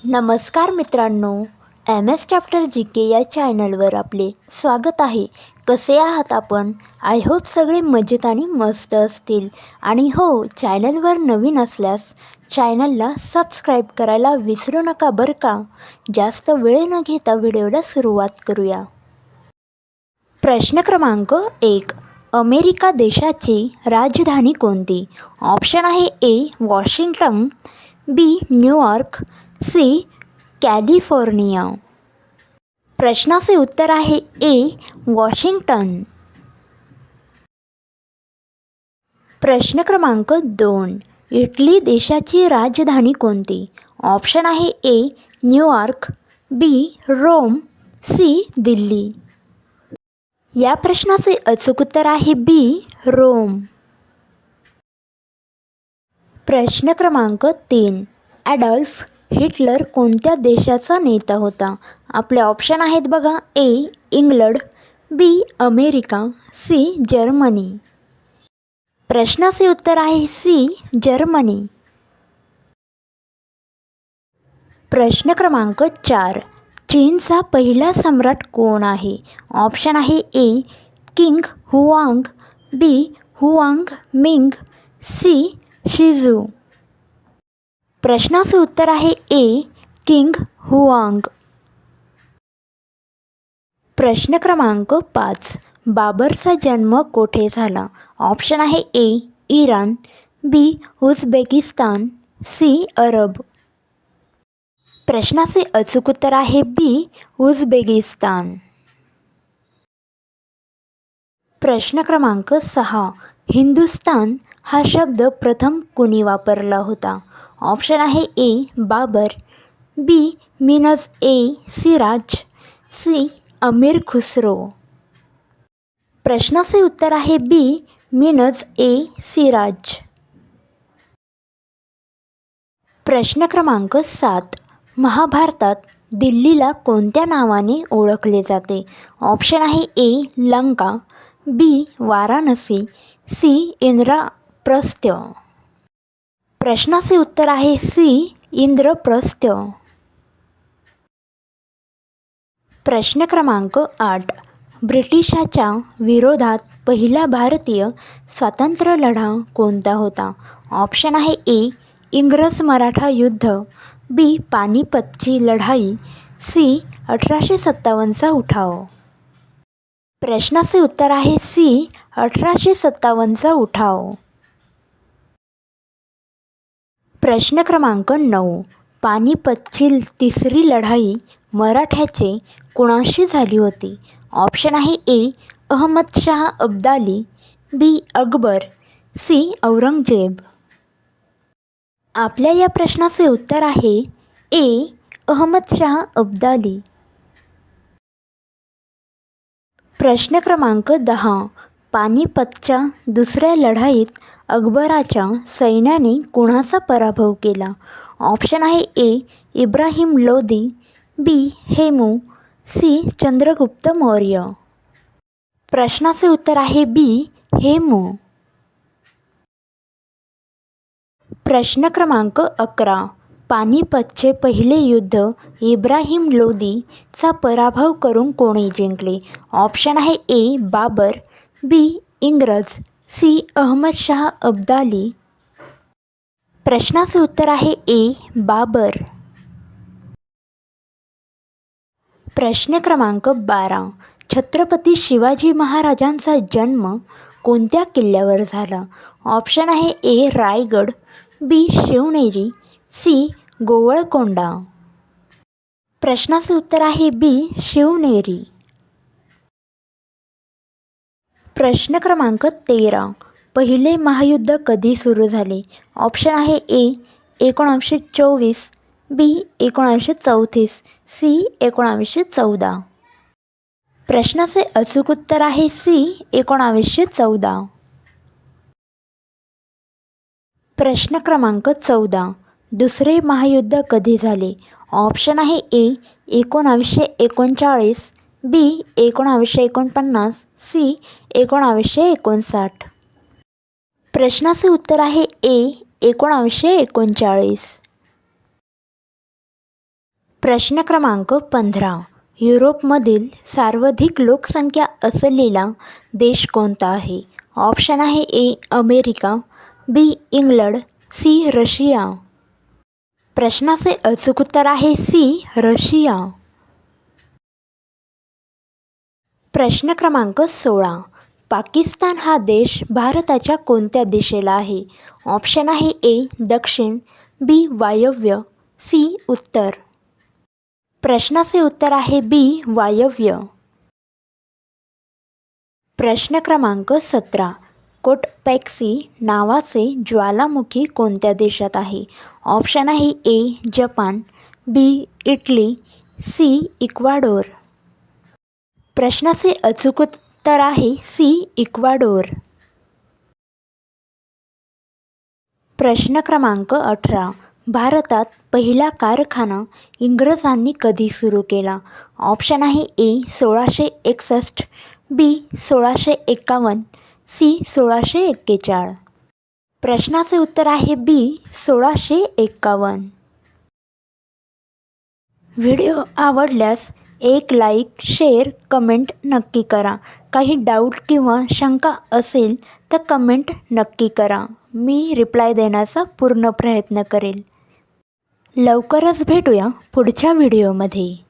नमस्कार मित्रांनो, M S chapter जी के या चॅनलवर आपले स्वागत आहे. कसे आहात आपण? आय होप सगळे मजेत आणि मस्त असतील. आणि हो, चॅनलवर नवीन असल्यास चॅनलला सबस्क्राईब करायला विसरू नका बरं का. जास्त वेळ न घेता व्हिडिओला सुरुवात करूया. प्रश्न क्रमांक 1. अमेरिका देशाची राजधानी कोणती? ऑप्शन आहे ए वॉशिंग्टन, बी न्यूयॉर्क, सी कॅलिफोर्निया. प्रश्नाचे उत्तर आहे ए वॉशिंग्टन. प्रश्न क्रमांक 2. इटली देशाची राजधानी कोणती? ऑप्शन आहे A New York, B Rome, C Delhi. या प्रश्नाचे अचूक उत्तर आहे बी रोम. प्रश्न क्रमांक 3. ॲडॉल्फ हिटलर कोणत्या देशाचा नेता होता? आपले ऑप्शन आहेत बघा. ए इंग्लंड, बी अमेरिका, सी जर्मनी. प्रश्नाचे उत्तर आहे सी जर्मनी. प्रश्न क्रमांक 4. चीनचा पहिला सम्राट कोण आहे? ऑप्शन आहे A King Huang, B Huang Ming, C Shizu. प्रश्नाचे उत्तर आहे ए किंग हुआंग. प्रश्न क्रमांक 5. बाबरचा जन्म कोठे झाला? ऑप्शन आहे ए इराण, बी उझबेकिस्तान, सी अरब. प्रश्नाचे अचूक उत्तर आहे बी उझबेकिस्तान. प्रश्न क्रमांक 6. हिंदुस्तान हा शब्द प्रथम कुणी वापरला होता? ऑप्शन आहे ए बाबर, बी मिनज ए सिराज, सी अमीर खुसरो. प्रश्नाचे उत्तर आहे बी मिनज ए सिराज. प्रश्न क्रमांक 7. महाभारतात दिल्लीला कोणत्या नावाने ओळखले जाते? ऑप्शन आहे ए लंका, बी वाराणसी, सी इंद्रप्रस्थ. प्रश्नाचे उत्तर आहे सी इंद्रप्रस्थ. प्रश्न क्रमांक 8. ब्रिटिशाच्या विरोधात पहिला भारतीय स्वातंत्र्य लढा कोणता होता? ऑप्शन आहे ए इंग्रज मराठा युद्ध, बी पानिपतची लढाई, सी 1857चा उठाव. प्रश्नाचे उत्तर आहे सी 1857चा उठाव. प्रश्न क्रमांक 9. पानिपतची तिसरी लढाई मराठ्याचे कुणाशी झाली होती? ऑप्शन आहे ए अहमदशाह अब्दाली, बी अकबर, सी औरंगजेब. आपल्या या प्रश्नाचे उत्तर आहे ए अहमदशाह अब्दाली. प्रश्न क्रमांक 10. पानिपतच्या दुसऱ्या लढाईत अकबराच्या सैन्याने कुणाचा पराभव केला? ऑप्शन आहे ए इब्राहिम लोदी, बी हेमू, सी चंद्रगुप्त मौर्य. प्रश्नाचे उत्तर आहे बी हेमू. प्रश्न क्रमांक 11. पानिपतचे पहिले युद्ध इब्राहिम लोदीचा पराभव करून कोणी जिंकले? ऑप्शन आहे ए बाबर, बी इंग्रज, सी अहमदशाह अब्दाली. प्रश्नाचे उत्तर आहे ए बाबर. प्रश्न क्रमांक 12. छत्रपती शिवाजी महाराजांचा जन्म कोणत्या किल्ल्यावर झाला? ऑप्शन आहे ए रायगड, बी शिवनेरी, सी गोवळकोंडा. प्रश्नाचे उत्तर आहे बी शिवनेरी. प्रश्न क्रमांक 13. पहिले महायुद्ध कधी सुरू झाले? ऑप्शन आहे ए 1924, बी 1934, सी 1914. प्रश्नाचे अचूक उत्तर आहे सी 1914. प्रश्न क्रमांक 14. दुसरे महायुद्ध कधी झाले? ऑप्शन आहे ए 1939, बी 1949, सी 1959. प्रश्नाचे उत्तर आहे ए 1939. प्रश्न क्रमांक 15. युरोपमधील सर्वाधिक लोकसंख्या असलेला देश कोणता आहे? ऑप्शन आहे A America, B England, C Russia. प्रश्नाचे अचूक उत्तर आहे सी रशिया. प्रश्न क्रमांक 16. पाकिस्तान हा देश भारताच्या कोणत्या दिशेला आहे? ऑप्शन आहे ए दक्षिण, बी वायव्य, सी उत्तर. प्रश्नाचे उत्तर आहे बी वायव्य. प्रश्न क्रमांक 17. कोटपेक्सी नावाचे ज्वालामुखी कोणत्या देशात आहे? ऑप्शन आहे ए जपान, बी इटली, सी इक्वाडोर. प्रश्नाचे अचूक उत्तर आहे सी इक्वाडोर. प्रश्न क्रमांक 18. भारतात पहिला कारखाना इंग्रजांनी कधी सुरू केला? ऑप्शन आहे ए 1661, बी 1651, सी 1641. प्रश्नाचे उत्तर आहे बी 1651. व्हिडिओ आवडल्यास एक लाईक, शेअर, कमेंट नक्की करा. काही डाऊट किंवा शंका असेल तर कमेंट नक्की करा. मी रिप्लाय देण्याचा पूर्ण प्रयत्न करेल. लवकरच भेटूया पुढच्या व्हिडिओमध्ये.